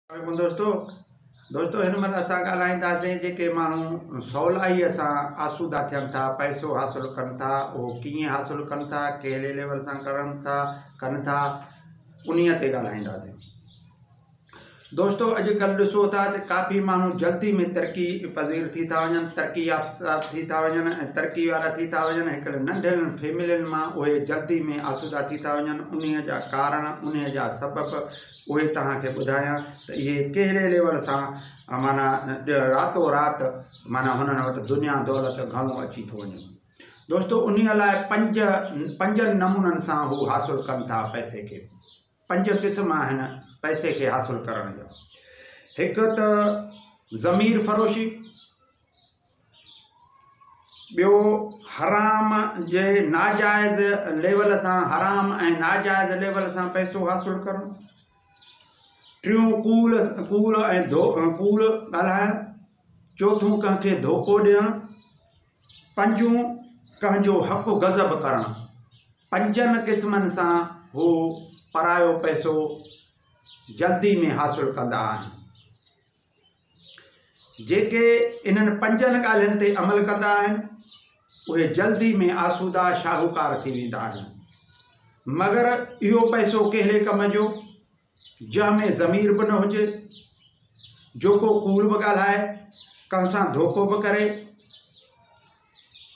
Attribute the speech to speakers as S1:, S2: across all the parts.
S1: दोस्तों हिन महिल असां ॻाल्हाईंदासीं जेके माण्हू सवलाईअ सां आसूदा थियनि था, पैसो हासिल कनि था, उहो कीअं हासिल कनि था, कहिड़े लेवल सां कनि था उन्हीअ ते ॻाल्हाईंदासीं। दोस्तों अॼुकल्ह ॾिसो था त काफ़ी माण्हू जल्दी में तरक़ी पज़ीर थी था वञनि, तरक़ी याफ़्ता थी था वञनि ऐं तरक़ी वारा थी था वञनि। हिकिड़े नंढनि फैमिलियुनि मां उहे जल्दी में आसूदा थी था वञनि। उन्हीअ जा कारण, उन्हीअ जा सबब उहे तव्हांखे ॿुधायां त इहे कहिड़े लेवल सां माना रातो राति माना हुननि वटि दुनिया दौलत घणो अची थो वञे। दोस्तों उन्हीअ लाइ पंज नमूननि सां हू हासिल कनि था पैसे खे। 5 क़िस्म आहिनि पैसे खे हासिल करण जा। हिकु त ज़मीर फरोशी, ॿियो हराम जे नाजाइज़ लेवल सां, हराम ऐं नाजाइज़ लेवल सां पैसो हासिल करणु। टियों कूल ऐं कूल ॻाल्हाइणु। चौथों कंहिंखे धोखो ॾियणु। पंजों कंहिंजो हक़ गज़ब करणु। 5 क़िस्मनि सां हू परायो पैसो जल्दी में हासिल कंदा आहिनि। जेके इन्हनि 5 ॻाल्हियुनि ते अमल कंदा आहिनि उहे जल्दी में आसूदा शाहूकार थी वेंदा आहिनि। मगर इहो पैसो कहिड़े कम जो जंहिंमें ज़मीर बि न हुजे, जेको कूड़ बि ॻाल्हाए, कंहिं सां धोखो बि करे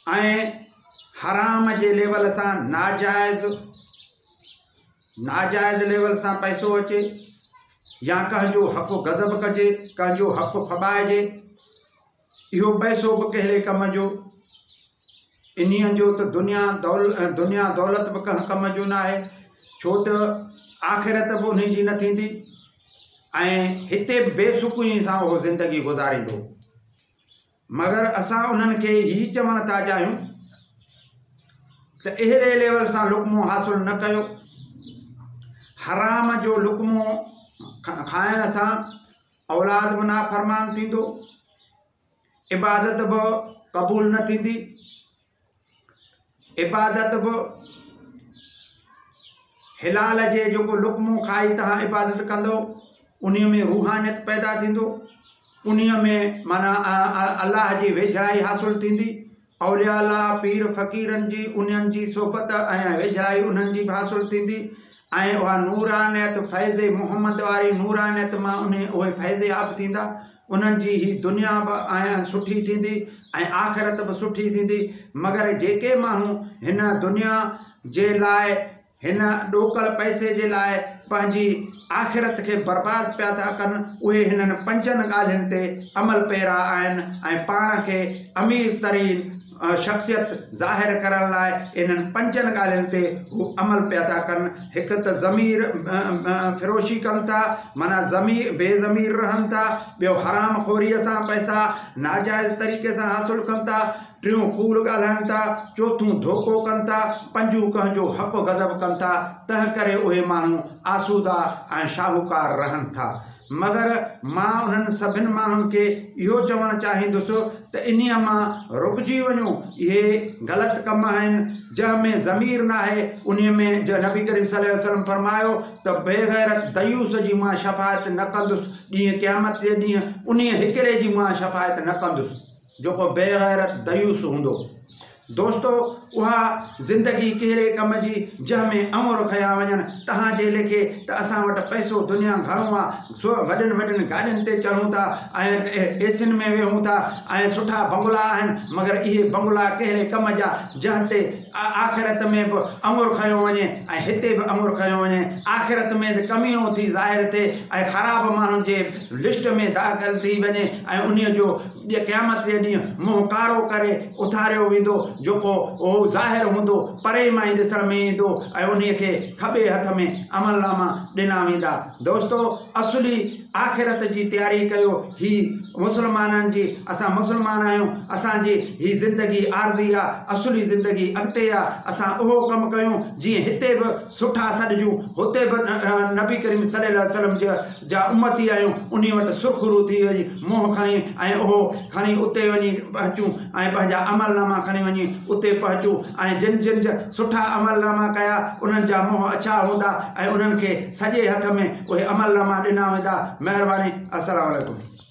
S1: ऐं हराम जे लेवल सां नाजाइज़ लेवल सां पैसो अचे, या कंहिंजो हक़ गज़ब कजे, कंहिंजो हक़ फॿाइजे। इहो पैसो बि कहिड़े कम जो, इन्हीअ जो त दुनिया दौलत बि कंहिं कम जो न आहे, छो त आख़िरत बि उन जी न थींदी ऐं हिते बि बेसुकूनी सां उहो ज़िंदगी गुज़ारींदो। मगर असां उन्हनि खे ही चवण था चाहियूं त अहिड़े लेवल सां लुक़्मो हासिल न कयो। हराम जो लुक़्मो खाइण सां औलाद बि नाफ़रमान थींदो, इबादत बि क़बूल न थींदी। इबादत बि हिलाल जे जेको लुक़्मो खाई तव्हां इबादत कंदो उन में रूहानियत पैदा थींदो, उन में माना अल्लाह जी वेझराई हासिल थींदी। औलिया अल्लाह पीर फ़क़ीरनि जी उन्हनि जी सोबत ऐं वेझराई उन्हनि जी बि हासिल थींदी ऐं उहा नूरानियत फैज़ मुहम्मद वारी नूरानियत मां उहे फैज़ याब थींदा। उन्हनि जी ही दुनिया बि ऐं सुठी थींदी ऐं आख़िरत बि सुठी थींदी। मगर जेके माण्हू हिन दुनिया जे लाइ, हिन ॾोकल पैसे जे लाइ पंहिंजी आख़िरत खे बर्बाद पिया था कनि, उहे हिननि 5 ॻाल्हियुनि ते अमल पैरा आहिनि ऐं पाण खे अमीर तरीन शख़्सियत ज़ाहिर करण लाइ इन्हनि 5 ॻाल्हियुनि ते हू अमल पिया था कनि। हिकु त ज़मीर फ़रोशी कनि था, माना बेज़मीर रहनि था। ॿियो हराम खोरीअ सां पैसा नाजाइज़ तरीक़े सां हासिल कनि था। टियों कूड़ ॻाल्हाइनि था। चौथों धोखो कनि था। पंजों कंहिंजो हक़ गज़ब कनि था। तंहिं करे उहे माण्हू आसूदा ऐं शाहूकार रहनि था। मगर मां उन्हनि सभिनि माण्हुनि खे इहो चवणु चाहींदुसि त इन्हीअ मां रुकिजी वञो। इहे ग़लति कम आहिनि जंहिंमें ज़मीर न आहे। उन में जो नबी करीम सल्लल्लाहु अलैहि वसल्लम फरमायो त बेग़ैरत दयूस जी मां शफ़ायत न कंदुसि ॾींहुं क़यामत जे ॾींहुं। उन हिकिड़े जी मां शफ़ायत न कंदुसि जेको बेग़ैरत दयूस हूंदो। दोस्तों उहा ज़िंदगी कहिड़े कम जी जंहिंमें अमर खया वञनि। तव्हांजे लेखे त असां वटि पैसो दुनिया घणो आहे, वॾनि वॾनि गाॾियुनि ते चढ़ूं था ऐं एसियुनि में वेहूं था ऐं सुठा बंगला आहिनि, मगर इहे बंगला कहिड़े कम जा जंहिं ते आख़िरत में बि अमर खयो वञे ऐं हिते बि अमर खयो वञे। आख़िरत में त कमीनो थी ज़ाहिर थिए ऐं ख़राब माण्हुनि जे लिस्ट में दाख़िल थी वञे ऐं उन जो क़यामत जे ॾींहुं मुंहुं कारो करे उथारियो वेंदो, जेको उहो ज़ाहिर हूंदो परे मां ई ॾिसण में ईंदो ऐं उन खे खॿे हथ में अमलनामा ॾिना वेंदा। दोस्तों असली आख़िरत जी तयारी कयो। ही मुसलमाननि जी, असां मुसलमान आहियूं, असांजी ही ज़िंदगी आरज़ी आहे। असली ज़िंदगी अॻिते हिते आहे असां उहो कमु कयूं जीअं हिते बि सुठा सॾिजूं हुते बि नबी करीम सल्लल्लाहु अलैहि वसल्लम जा उम्मती आहियूं उन वटि सुरखुरू थी वञी मुंहुं खणी ऐं उहो खणी उते वञी पहुचूं ऐं पंहिंजा अमलनामा खणी वञी उते पहुचूं ऐं जिन जिन जा सुठा अमलनामा कया उन्हनि जा मुंहं अछा हूंदा ऐं उन्हनि खे सॼे हथ में उहे अमलनामा ॾिना वेंदा। महिरबानी। अस्सलामु अलैकुम।